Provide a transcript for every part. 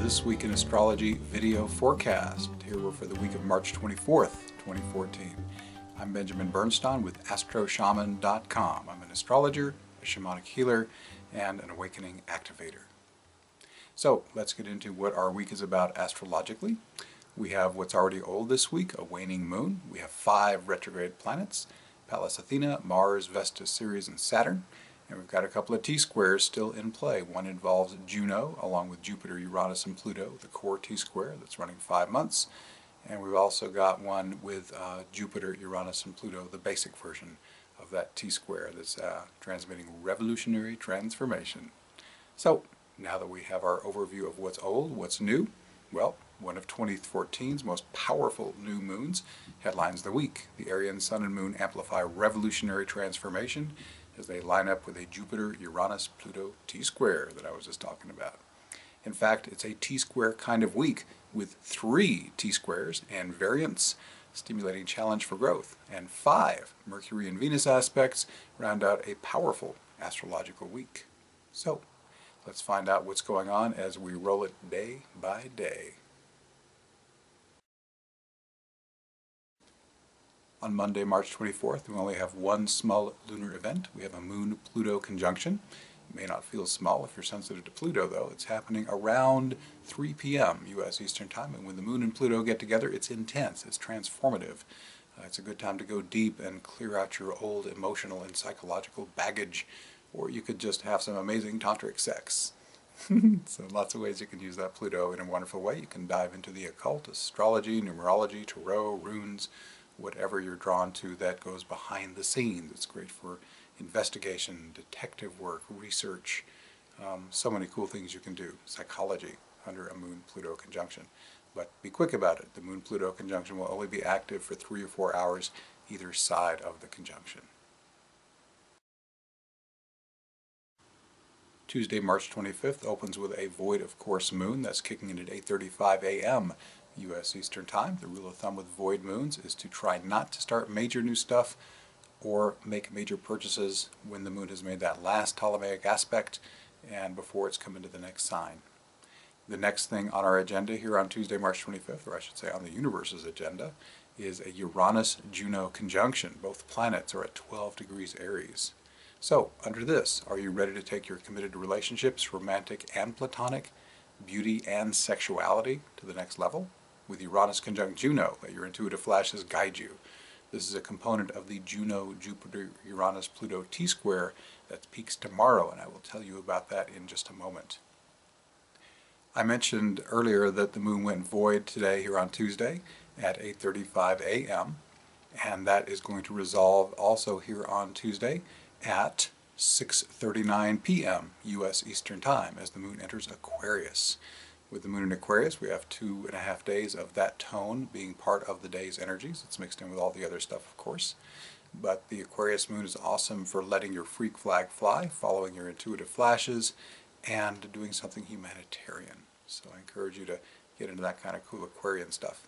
This Week in Astrology video forecast. Here we're for the week of March 24th, 2014. I'm Benjamin Bernstein with astroshaman.com. I'm an astrologer, a shamanic healer, and an awakening activator. So let's get into what our week is about astrologically. We have what's already old this week, a waning moon. We have 5 retrograde planets, Pallas Athena, Mars, Vesta, Ceres, and Saturn. And we've got a couple of T-squares still in play. One involves Juno, along with Jupiter, Uranus, and Pluto, the core T-square that's running 5 months. And we've also got one with Jupiter, Uranus, and Pluto, the basic version of that T-square that's transmitting revolutionary transformation. So, now that we have our overview of what's old, what's new, well, one of 2014's most powerful new moons headlines the week. The Aryan Sun and Moon amplify revolutionary transformation as they line up with a Jupiter-Uranus-Pluto T-square that I was just talking about. In fact, it's a T-square kind of week with 3 T-squares and variants, stimulating challenge for growth, and 5 Mercury and Venus aspects round out a powerful astrological week. So, let's find out what's going on as we roll it day by day. On Monday, March 24th, we only have one small lunar event. We have a Moon-Pluto conjunction. It may not feel small if you're sensitive to Pluto, though. It's happening around 3 p.m. U.S. Eastern Time, and when the Moon and Pluto get together, it's intense, it's transformative. It's a good time to go deep and clear out your old emotional and psychological baggage, or you could just have some amazing tantric sex. So lots of ways you can use that Pluto in a wonderful way. You can dive into the occult, astrology, numerology, tarot, runes, whatever you're drawn to that goes behind the scenes. It's great for investigation, detective work, research, so many cool things you can do. Psychology under a Moon-Pluto conjunction. But be quick about it. The Moon-Pluto conjunction will only be active for 3 or 4 hours either side of the conjunction. Tuesday, March 25th opens with a void of course moon that's kicking in at 8:35 a.m. U.S. Eastern Time. The rule of thumb with void moons is to try not to start major new stuff or make major purchases when the moon has made that last Ptolemaic aspect and before it's come into the next sign. The next thing on our agenda here on Tuesday, March 25th, or I should say on the universe's agenda, is a Uranus-Juno conjunction. Both planets are at 12 degrees Aries. So, under this, are you ready to take your committed relationships, romantic and platonic, beauty and sexuality, to the next level? With Uranus conjunct Juno, let your intuitive flashes guide you. This is a component of the Juno-Jupiter-Uranus-Pluto T-square that peaks tomorrow, and I will tell you about that in just a moment. I mentioned earlier that the moon went void today here on Tuesday at 8:35 a.m., and that is going to resolve also here on Tuesday at 6:39 p.m. U.S. Eastern Time as the moon enters Aquarius. With the moon in Aquarius, we have 2.5 days of that tone being part of the day's energies. It's mixed in with all the other stuff, of course. But the Aquarius moon is awesome for letting your freak flag fly, following your intuitive flashes, and doing something humanitarian. So I encourage you to get into that kind of cool Aquarian stuff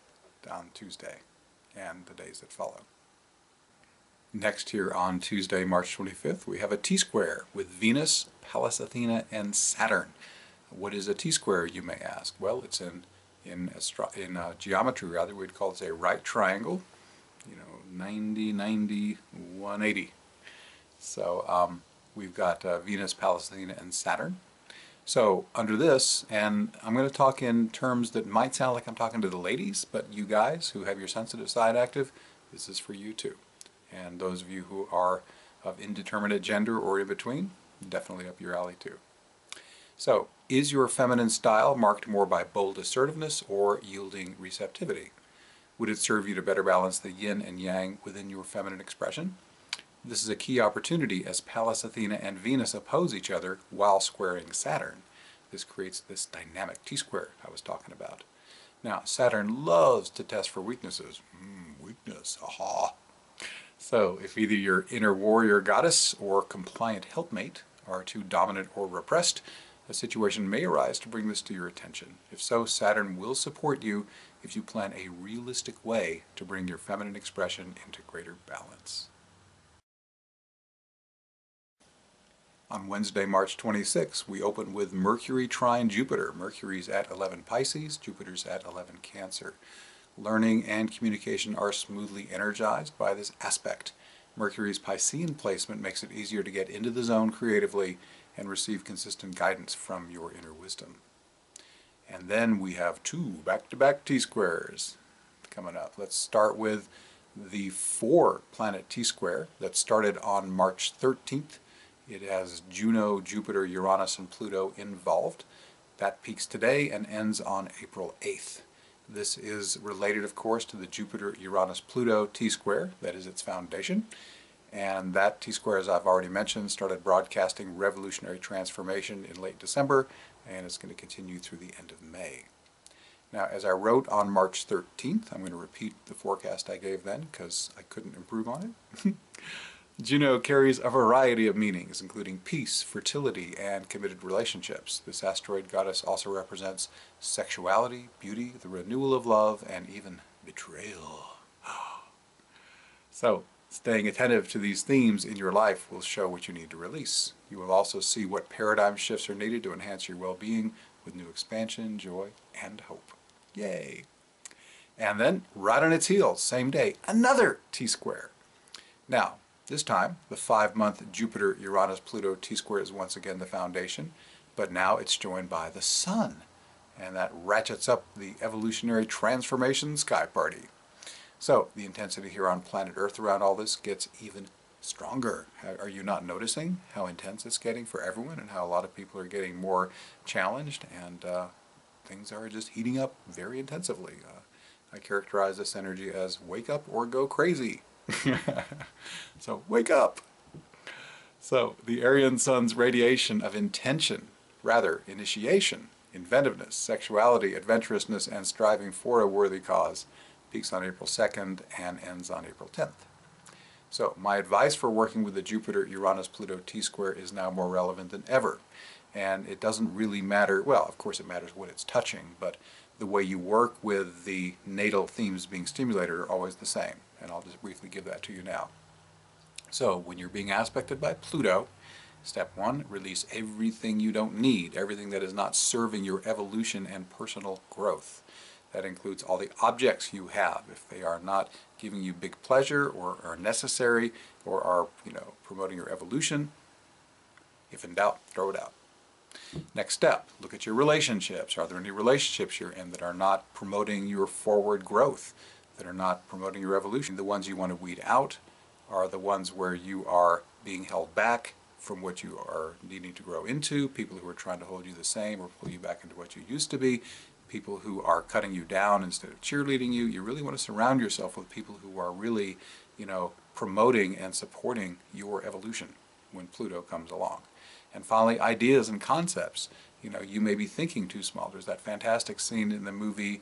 on Tuesday and the days that follow. Next here on Tuesday, March 25th, we have a T-square with Venus, Pallas Athena, and Saturn. What is a T-square, you may ask? Well, it's in geometry, rather, we'd call it a right triangle, 90, 90, 180. So we've got Venus, Pallas Athena, and Saturn. So under this, and I'm going to talk in terms that might sound like I'm talking to the ladies, but you guys who have your sensitive side active, this is for you too. And those of you who are of indeterminate gender or in between, definitely up your alley too. So, is your feminine style marked more by bold assertiveness or yielding receptivity? Would it serve you to better balance the yin and yang within your feminine expression? This is a key opportunity as Pallas Athena and Venus oppose each other while squaring Saturn. This creates this dynamic T-square I was talking about. Now, Saturn loves to test for weaknesses. Weakness, aha! So, if either your inner warrior goddess or compliant helpmate are too dominant or repressed, a situation may arise to bring this to your attention. If so, Saturn will support you if you plan a realistic way to bring your feminine expression into greater balance. On Wednesday, March 26th, we open with Mercury trine Jupiter. Mercury's at 11 Pisces, Jupiter's at 11 Cancer. Learning and communication are smoothly energized by this aspect. Mercury's Piscean placement makes it easier to get into the zone creatively and receive consistent guidance from your inner wisdom. And then we have 2 back-to-back T-squares coming up. Let's start with the 4-planet T-square that started on March 13th. It has Juno, Jupiter, Uranus, and Pluto involved. That peaks today and ends on April 8th. This is related, of course, to the Jupiter-Uranus-Pluto T-square. That is its foundation. And that T-square, as I've already mentioned, started broadcasting revolutionary transformation in late December, and it's going to continue through the end of May. Now, as I wrote on March 13th, I'm going to repeat the forecast I gave then because I couldn't improve on it. Juno carries a variety of meanings, including peace, fertility, and committed relationships. This asteroid goddess also represents sexuality, beauty, the renewal of love, and even betrayal. So, staying attentive to these themes in your life will show what you need to release. You will also see what paradigm shifts are needed to enhance your well-being with new expansion, joy, and hope. Yay! And then, right on its heels, same day, another T-square. Now, this time, the 5-month Jupiter-Uranus-Pluto T-square is once again the foundation, but now it's joined by the Sun, and that ratchets up the evolutionary transformation sky party. So, the intensity here on planet Earth around all this gets even stronger. Are you not noticing how intense it's getting for everyone and how a lot of people are getting more challenged and things are just heating up very intensively? I characterize this energy as wake up or go crazy. So wake up! So the Aryan Sun's radiation of intention, rather initiation, inventiveness, sexuality, adventurousness, and striving for a worthy cause peaks on April 2nd and ends on April 10th. So my advice for working with the Jupiter-Uranus-Pluto T-square is now more relevant than ever. And it doesn't really matter, well, of course it matters what it's touching, but the way you work with the natal themes being stimulated are always the same. And I'll just briefly give that to you now. So when you're being aspected by Pluto, step 1, release everything you don't need, everything that is not serving your evolution and personal growth. That includes all the objects you have. If they are not giving you big pleasure or are necessary or are, promoting your evolution, if in doubt, throw it out. Next step, look at your relationships. Are there any relationships you're in that are not promoting your forward growth, that are not promoting your evolution? The ones you want to weed out are the ones where you are being held back from what you are needing to grow into, people who are trying to hold you the same or pull you back into what you used to be, people who are cutting you down instead of cheerleading you. You really want to surround yourself with people who are really, promoting and supporting your evolution when Pluto comes along. And finally, ideas and concepts. You may be thinking too small. There's that fantastic scene in the movie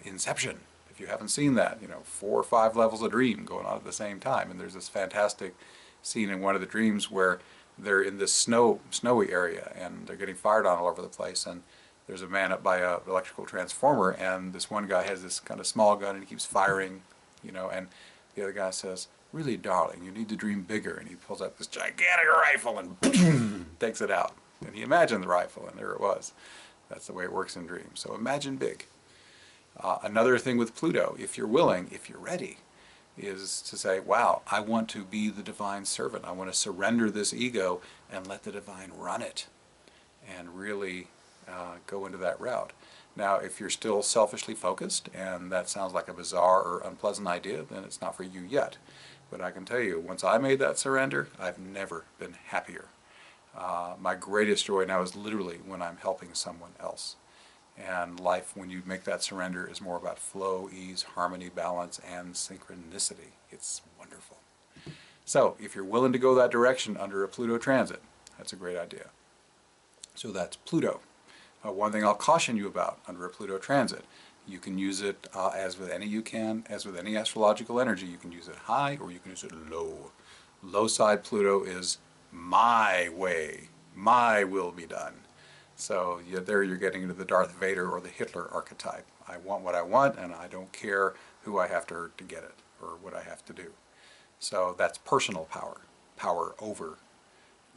Inception. If you haven't seen that, 4 or 5 levels of dream going on at the same time. And there's this fantastic scene in one of the dreams where they're in this snowy area and they're getting fired on all over the place. And there's a man up by an electrical transformer, and this one guy has this kind of small gun and he keeps firing, and the other guy says, "Really, darling, you need to dream bigger." And he pulls out this gigantic rifle and boom, takes it out. And he imagined the rifle, and there it was. That's the way it works in dreams. So imagine big. Another thing with Pluto, if you're willing, if you're ready, is to say, wow, I want to be the divine servant. I want to surrender this ego and let the divine run it and really go into that route. Now, if you're still selfishly focused and that sounds like a bizarre or unpleasant idea, then it's not for you yet. But I can tell you, once I made that surrender, I've never been happier. My greatest joy now is literally when I'm helping someone else. And life, when you make that surrender, is more about flow, ease, harmony, balance, and synchronicity. It's wonderful. So, if you're willing to go that direction under a Pluto transit, that's a great idea. So that's Pluto. One thing I'll caution you about under a Pluto transit, you can use it as with any astrological energy, you can use it high or you can use it low. Low side Pluto is my way, my will be done. So there you're getting into the Darth Vader or the Hitler archetype. I want what I want and I don't care who I have to hurt to get it or what I have to do. So that's personal power, power over,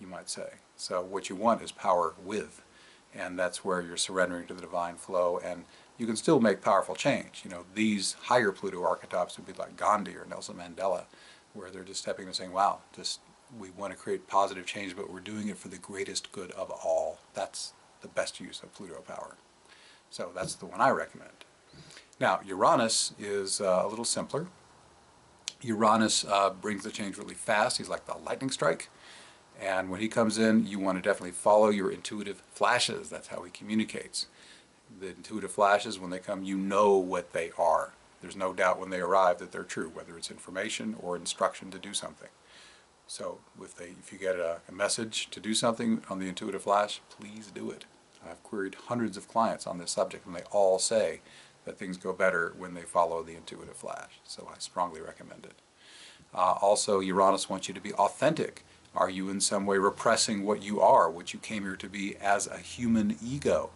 you might say. So what you want is power with, and that's where you're surrendering to the divine flow, and you can still make powerful change. You know, these higher Pluto archetypes would be like Gandhi or Nelson Mandela, where they're just stepping and saying, wow, just we want to create positive change, but we're doing it for the greatest good of all. That's the best use of Pluto power. So that's the one I recommend. Now, Uranus is a little simpler. Uranus brings the change really fast. He's like the lightning strike. And when he comes in, you want to definitely follow your intuitive flashes. That's how he communicates. The intuitive flashes, when they come, you know what they are. There's no doubt when they arrive that they're true, whether it's information or instruction to do something. So if you get a message to do something on the intuitive flash, please do it. I've queried hundreds of clients on this subject, and they all say that things go better when they follow the intuitive flash. So I strongly recommend it. Also, Uranus wants you to be authentic. Are you in some way repressing what you are, what you came here to be as a human ego?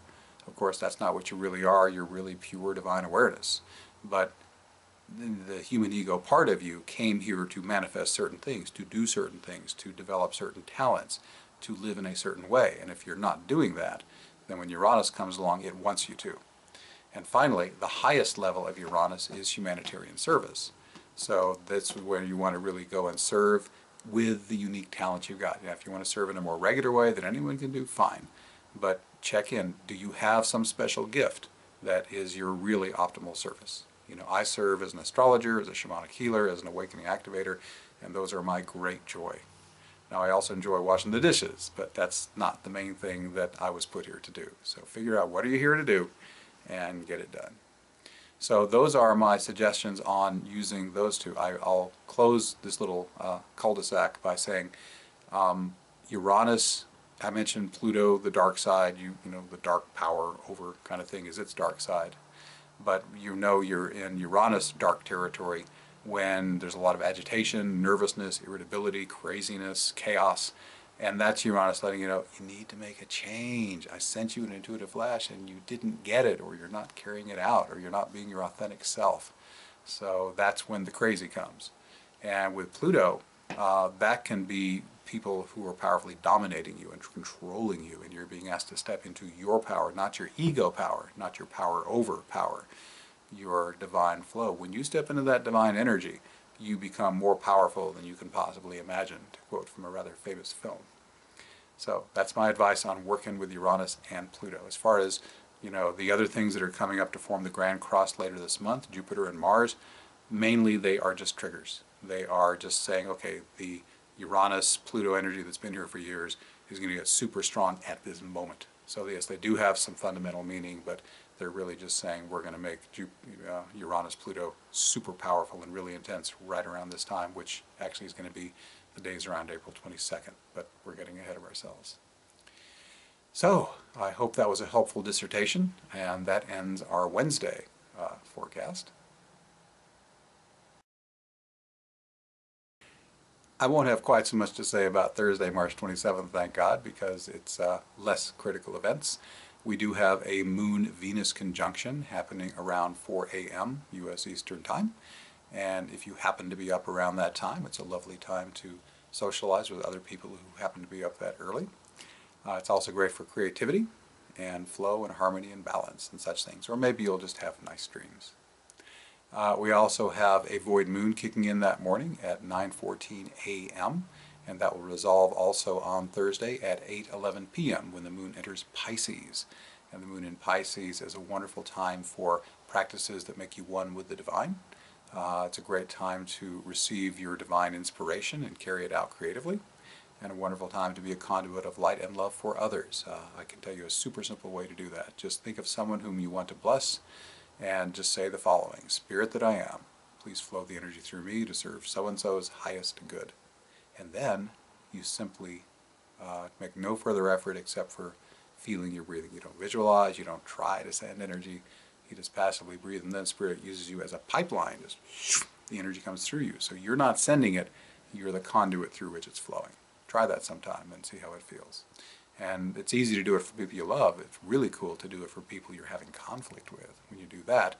Of course, that's not what you really are. You're really pure divine awareness. But the human ego part of you came here to manifest certain things, to do certain things, to develop certain talents, to live in a certain way. And if you're not doing that, then when Uranus comes along, it wants you to. And finally, the highest level of Uranus is humanitarian service. So that's where you want to really go and serve with the unique talents you've got. Now, if you want to serve in a more regular way that anyone can do, fine. But check in. Do you have some special gift that is your really optimal service? You know, I serve as an astrologer, as a shamanic healer, as an awakening activator, and those are my great joy. Now, I also enjoy washing the dishes, but that's not the main thing that I was put here to do. So figure out what are you here to do and get it done. So those are my suggestions on using those two. I'll close this little cul-de-sac by saying Uranus, I mentioned Pluto, the dark side, you know, the dark power over kind of thing is its dark side. But you know you're in Uranus dark territory when there's a lot of agitation, nervousness, irritability, craziness, chaos, and that's Uranus letting you know you need to make a change. I sent you an intuitive flash and you didn't get it, or you're not carrying it out, or you're not being your authentic self. So that's when the crazy comes. And with Pluto, that can be people who are powerfully dominating you and controlling you, and you're being asked to step into your power, not your ego power, not your power over power, your divine flow. When you step into that divine energy, you become more powerful than you can possibly imagine, to quote from a rather famous film. So that's my advice on working with Uranus and Pluto. As far as, you know, the other things that are coming up to form the Grand Cross later this month, Jupiter and Mars, mainly they are just triggers. They are just saying, okay, the Uranus-Pluto energy that's been here for years is going to get super strong at this moment. So yes, they do have some fundamental meaning, but they're really just saying we're going to make Uranus-Pluto super powerful and really intense right around this time, which actually is going to be the days around April 22nd, but we're getting ahead of ourselves. So I hope that was a helpful dissertation, and that ends our Wednesday forecast. I won't have quite so much to say about Thursday, March 27th, thank God, because it's less critical events. We do have a Moon-Venus conjunction happening around 4 a.m. U.S. Eastern Time. And if you happen to be up around that time, it's a lovely time to socialize with other people who happen to be up that early. It's also great for creativity and flow and harmony and balance and such things. Or maybe you'll just have nice dreams. We also have a void moon kicking in that morning at 9:14 a.m. and that will resolve also on Thursday at 8:11 p.m. when the moon enters Pisces. And the moon in Pisces is a wonderful time for practices that make you one with the divine. It's a great time to receive your divine inspiration and carry it out creatively, and a wonderful time to be a conduit of light and love for others. I can tell you a super simple way to do that. Just think of someone whom you want to bless, and just say the following: Spirit that I am, please flow the energy through me to serve so-and-so's highest good. And then you simply make no further effort except for feeling your breathing. You don't visualize, you don't try to send energy, you just passively breathe, and then Spirit uses you as a pipeline. Just the energy comes through you. So you're not sending it, you're the conduit through which it's flowing. Try that sometime and see how it feels. And it's easy to do it for people you love. It's really cool to do it for people you're having conflict with. When you do that,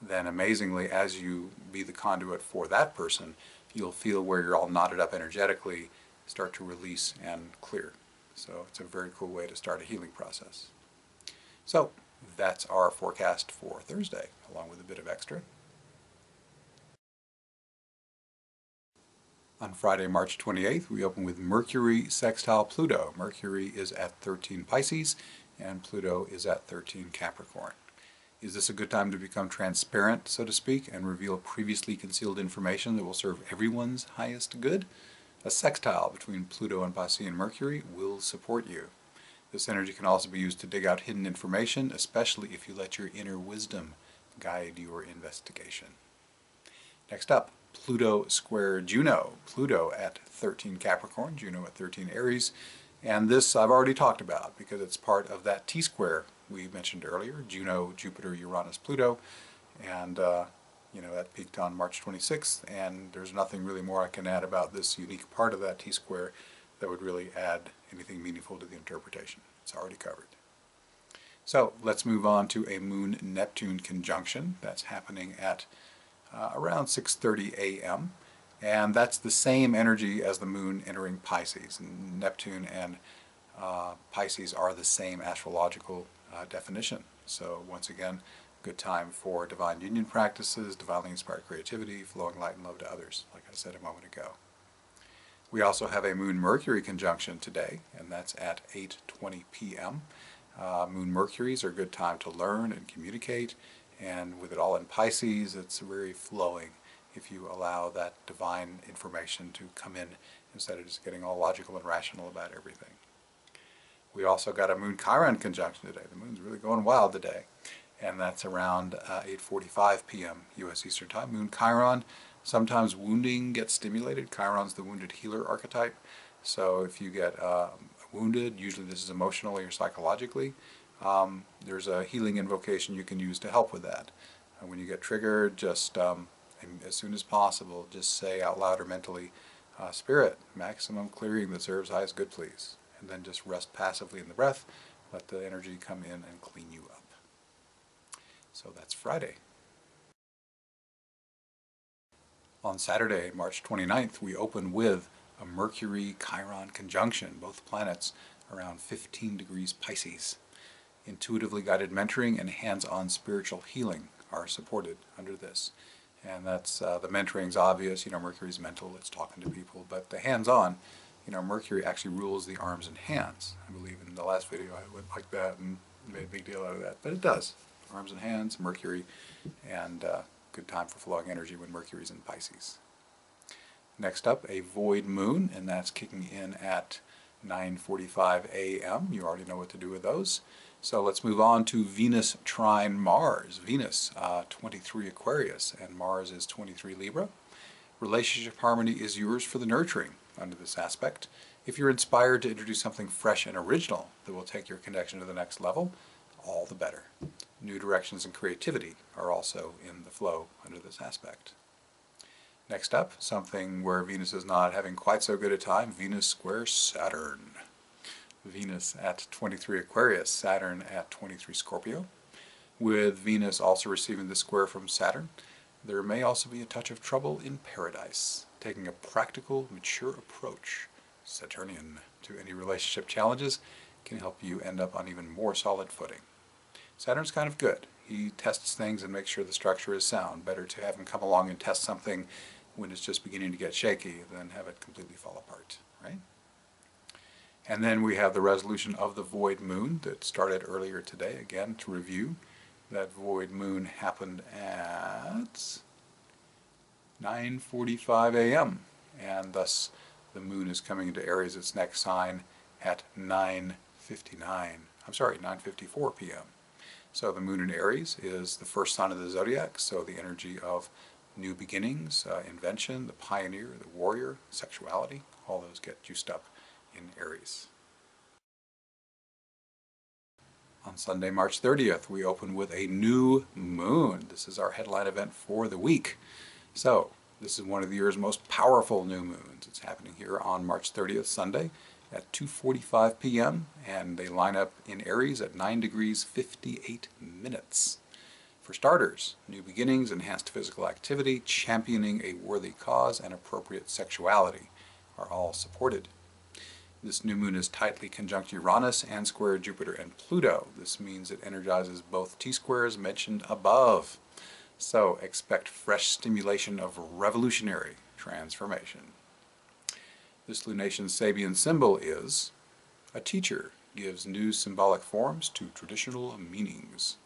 then amazingly, as you be the conduit for that person, you'll feel where you're all knotted up energetically, start to release and clear. So it's a very cool way to start a healing process. So that's our forecast for Thursday, along with a bit of extra. On Friday, March 28th, we open with Mercury sextile Pluto. Mercury is at 13 Pisces, and Pluto is at 13 Capricorn. Is this a good time to become transparent, so to speak, and reveal previously concealed information that will serve everyone's highest good? A sextile between Pluto and Piscean Mercury will support you. This energy can also be used to dig out hidden information, especially if you let your inner wisdom guide your investigation. Next up, Pluto square Juno. Pluto at 13 Capricorn, Juno at 13 Aries. And this I've already talked about because it's part of that T-square we mentioned earlier, Juno, Jupiter, Uranus, Pluto. And, that peaked on March 26th. And there's nothing really more I can add about this unique part of that T-square that would really add anything meaningful to the interpretation. It's already covered. So let's move on to a Moon-Neptune conjunction that's happening at around 6:30 a.m. And that's the same energy as the Moon entering Pisces. And Neptune and Pisces are the same astrological definition. So once again, good time for divine union practices, divinely inspired creativity, flowing light and love to others, like I said a moment ago. We also have a Moon-Mercury conjunction today, and that's at 8:20 p.m. Moon-Mercuries are a good time to learn and communicate. And with it all in Pisces, it's very flowing if you allow that divine information to come in instead of just getting all logical and rational about everything. We also got a Moon-Chiron conjunction today. The Moon's really going wild today. And that's around 8:45 p.m. U.S. Eastern Time. Moon-Chiron, sometimes wounding gets stimulated. Chiron's the wounded healer archetype. So if you get wounded, usually this is emotionally or psychologically, there's a healing invocation you can use to help with that. When you get triggered, just as soon as possible, just say out loud or mentally, Spirit, maximum clearing that serves highest good, please. And then just rest passively in the breath, let the energy come in and clean you up. So that's Friday. On Saturday, March 29th, we open with a Mercury-Chiron conjunction, both planets around 15 degrees Pisces. Intuitively guided mentoring and hands-on spiritual healing are supported under this. And that's, the mentoring's obvious, Mercury's mental, it's talking to people, but the hands-on, Mercury actually rules the arms and hands. I believe in the last video I went like that and made a big deal out of that, but it does. Arms and hands, Mercury, and good time for flowing energy when Mercury's in Pisces. Next up, a void moon, and that's kicking in at 9:45 a.m. You already know what to do with those. So let's move on to Venus trine Mars. Venus, 23 Aquarius, and Mars is 23 Libra. Relationship harmony is yours for the nurturing under this aspect. If you're inspired to introduce something fresh and original that will take your connection to the next level, all the better. New directions and creativity are also in the flow under this aspect. Next up, something where Venus is not having quite so good a time, Venus square Saturn. Venus at 23 Aquarius, Saturn at 23 Scorpio. With Venus also receiving the square from Saturn, there may also be a touch of trouble in paradise. Taking a practical, mature approach, Saturnian, to any relationship challenges can help you end up on even more solid footing. Saturn's kind of good. He tests things and makes sure the structure is sound. Better to have him come along and test something when it's just beginning to get shaky than have it completely fall apart, right? And then we have the resolution of the void moon that started earlier today. Again, to review, that void moon happened at 9:45 a.m. and thus the moon is coming into Aries, its next sign, at 9:54 p.m. So the moon in Aries is the first sign of the zodiac, so the energy of new beginnings, invention, the pioneer, the warrior, sexuality, all those get juiced up in Aries. On Sunday, March 30th, we open with a new moon. This is our headline event for the week. So, this is one of the year's most powerful new moons. It's happening here on March 30th, Sunday, at 2:45 p.m., and they line up in Aries at 9 degrees 58 minutes. For starters, new beginnings, enhanced physical activity, championing a worthy cause, and appropriate sexuality are all supported This new moon is tightly conjunct Uranus and square Jupiter and Pluto. This means it energizes both T-squares mentioned above. So expect fresh stimulation of revolutionary transformation. This lunation's Sabian symbol is a teacher gives new symbolic forms to traditional meanings.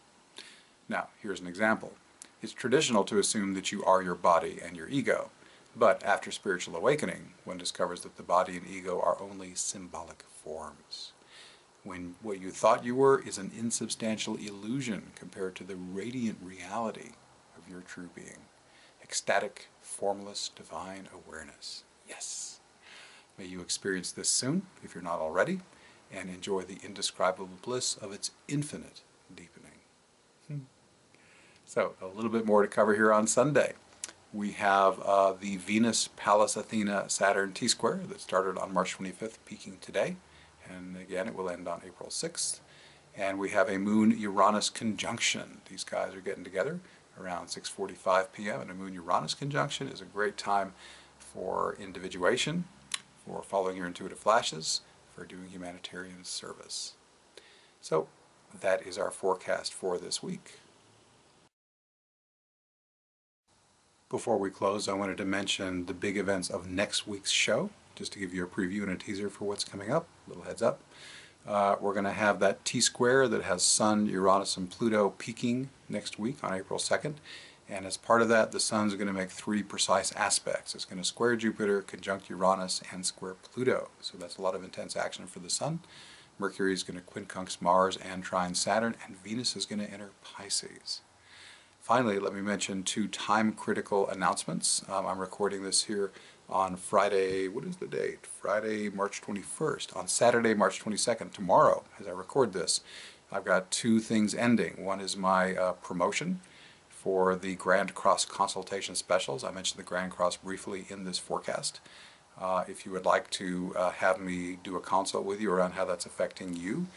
Now, here's an example. It's traditional to assume that you are your body and your ego, but after spiritual awakening, one discovers that the body and ego are only symbolic forms. When what you thought you were is an insubstantial illusion compared to the radiant reality of your true being. Ecstatic, formless, divine awareness. Yes. May you experience this soon, if you're not already, and enjoy the indescribable bliss of its infinite deepening. So, a little bit more to cover here on Sunday. We have the Venus, Pallas, Athena, Saturn T-square that started on March 25th, peaking today. And again, it will end on April 6th. And we have a Moon-Uranus conjunction. These guys are getting together around 6:45 p.m. And a Moon-Uranus conjunction is a great time for individuation, for following your intuitive flashes, for doing humanitarian service. So that is our forecast for this week. Before we close, I wanted to mention the big events of next week's show, just to give you a preview and a teaser for what's coming up, a little heads up. We're going to have that T-square that has Sun, Uranus, and Pluto peaking next week on April 2nd. And as part of that, the Sun's going to make 3 precise aspects. It's going to square Jupiter, conjunct Uranus, and square Pluto. So that's a lot of intense action for the Sun. Mercury is going to quincunx Mars and trine Saturn, and Venus is going to enter Pisces. Finally, let me mention 2 time-critical announcements. I'm recording this here on Friday, what is the date? Friday, March 21st. On Saturday, March 22nd, tomorrow, as I record this, I've got 2 things ending. One is my promotion for the Grand Cross consultation specials. I mentioned the Grand Cross briefly in this forecast. If you would like to have me do a consult with you around how that's affecting you,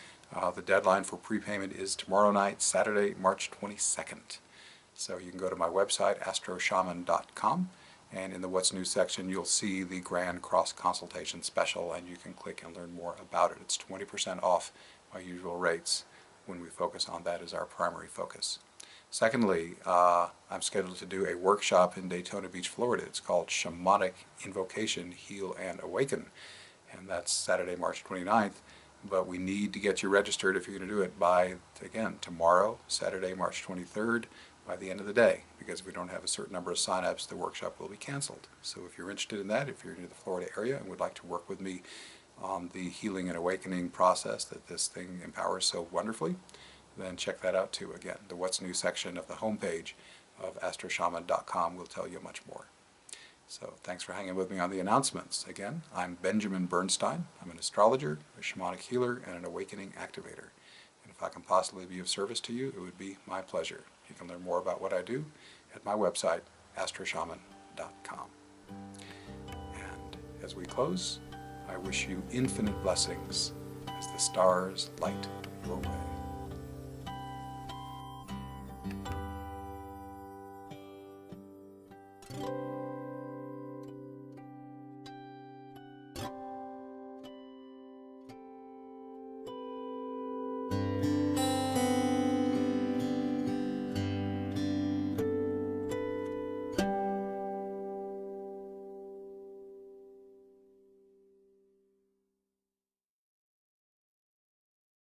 the deadline for prepayment is tomorrow night, Saturday, March 22nd. So you can go to my website, astroshaman.com, and in the What's New section you'll see the Grand Cross consultation special, and you can click and learn more about it. It's 20% off my usual rates when we focus on that as our primary focus. Secondly, I'm scheduled to do a workshop in Daytona Beach, Florida. It's called Shamanic Invocation, Heal, and Awaken, and that's Saturday, March 29th. But we need to get you registered if you're going to do it by, again, tomorrow, Saturday, March 23rd, by the end of the day, because if we don't have a certain number of sign-ups, the workshop will be canceled. So if you're interested in that, if you're near the Florida area and would like to work with me on the healing and awakening process that this thing empowers so wonderfully, then check that out too. Again, the What's New section of the homepage of astroshaman.com will tell you much more. So thanks for hanging with me on the announcements. Again, I'm Benjamin Bernstein. I'm an astrologer, a shamanic healer, and an awakening activator. And if I can possibly be of service to you, it would be my pleasure. You can learn more about what I do at my website, astroshaman.com. And as we close, I wish you infinite blessings as the stars light your way.